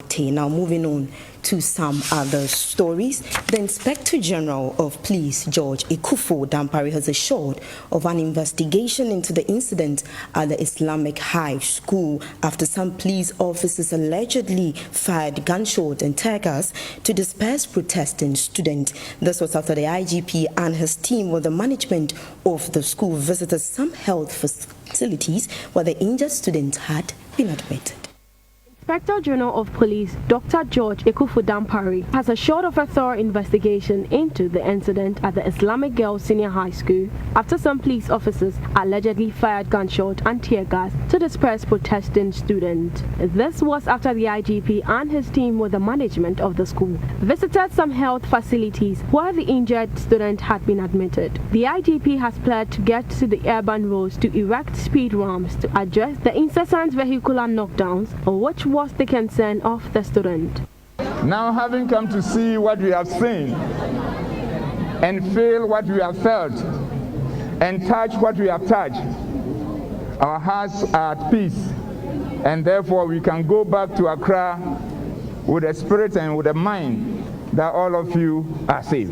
Now moving on to some other stories, the Inspector General of Police, George Akuffo Dampare, has assured of an investigation into the incident at the Islamic High School after some police officers allegedly fired gunshots and tear gas to disperse protesting students. This was after the IGP and his team with the management of the school visited some health facilities where the injured students had been admitted. Inspector General of Police Dr. George Akuffo Dampare has assured of a thorough investigation into the incident at the Islamic Girls Senior High School after some police officers allegedly fired gunshots and tear gas to disperse protesting students. This was after the IGP and his team with the management of the school visited some health facilities where the injured student had been admitted. The IGP has pledged to get to the urban roads to erect speed ramps to address the incessant vehicular knockdowns, which was the concern of the student. Now, having come to see what we have seen and feel what we have felt and touch what we have touched, our hearts are at peace, and therefore we can go back to Accra with a spirit and with a mind that all of you are safe.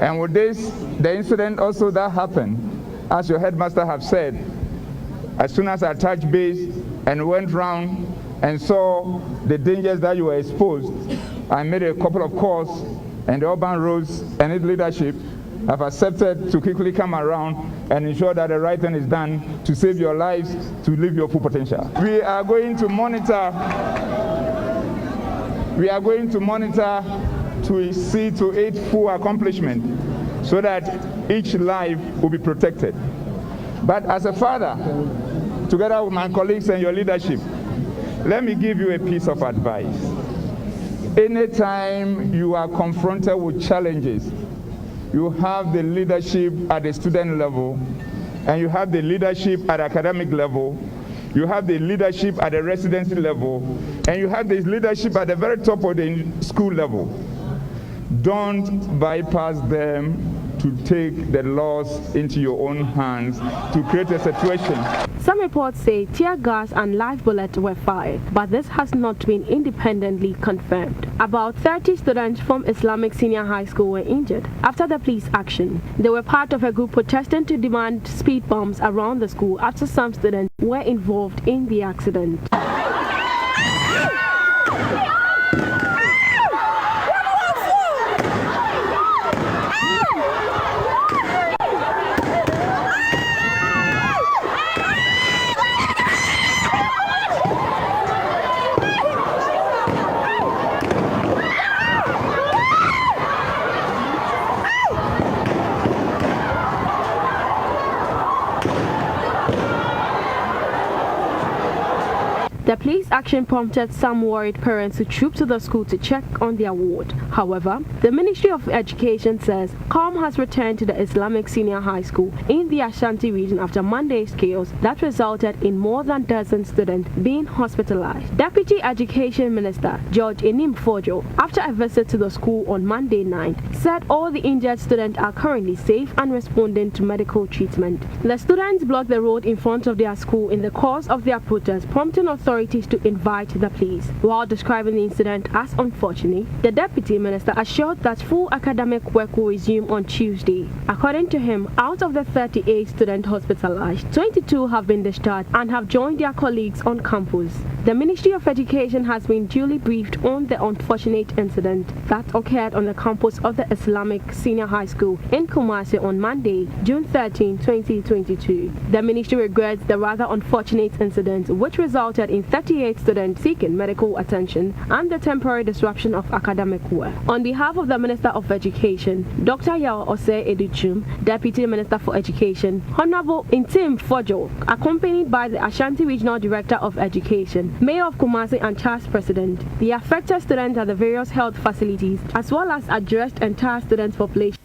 And with this, the incident also that happened, as your headmaster have said, as soon as I touched base and went round and saw the dangers that you were exposed, I made a couple of calls, and the urban roads and its leadership have accepted to quickly come around and ensure that the right thing is done to save your lives, to live your full potential. We are going to monitor to see to its full accomplishment so that each life will be protected. But as a father, together with my colleagues and your leadership, let me give you a piece of advice. Anytime you are confronted with challenges, you have the leadership at the student level, and you have the leadership at academic level, you have the leadership at the residency level, and you have the leadership at the very top of the school level. Don't bypass them to take the laws into your own hands to create a situation. Some reports say tear gas and live bullets were fired, but this has not been independently confirmed. About 30 students from Islamic Senior High School were injured after the police action. They were part of a group protesting to demand speed bumps around the school after some students were involved in the accident. The police action prompted some worried parents to troop to the school to check on their ward. However, the Ministry of Education says calm has returned to the Islamic Senior High School in the Ashanti region after Monday's chaos that resulted in more than a dozen students being hospitalized. Deputy Education Minister George Fojo, after a visit to the school on Monday night, said all the injured students are currently safe and responding to medical treatment. The students blocked the road in front of their school in the course of their protest, prompting authorities to invite the police. While describing the incident as unfortunate, the Deputy Minister assured that full academic work will resume on Tuesday. According to him, out of the 38 students hospitalized, 22 have been discharged and have joined their colleagues on campus. The Ministry of Education has been duly briefed on the unfortunate incident that occurred on the campus of the Islamic Senior High School in Kumasi on Monday, June 13, 2022. The ministry regrets the rather unfortunate incident, which resulted in 38 students seeking medical attention and the temporary disruption of academic work. On behalf of the Minister of Education, Dr. Yao Ose Educhum, Deputy Minister for Education, Honorable Intim Fojo, accompanied by the Ashanti Regional Director of Education, Mayor of Kumasi and Charles President, the affected students at the various health facilities, as well as addressed entire student population.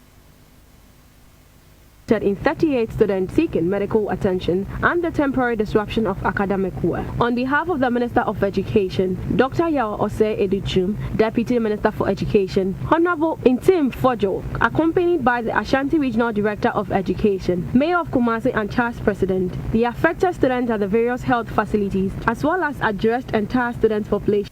resulted in 38 students seeking medical attention and the temporary disruption of academic work. On behalf of the Minister of Education, Dr. Yao Osei Educhum, Deputy Minister for Education, Honorable Intim Fojo, accompanied by the Ashanti Regional Director of Education, Mayor of Kumasi and Charles President, the affected students at the various health facilities, as well as addressed entire student population.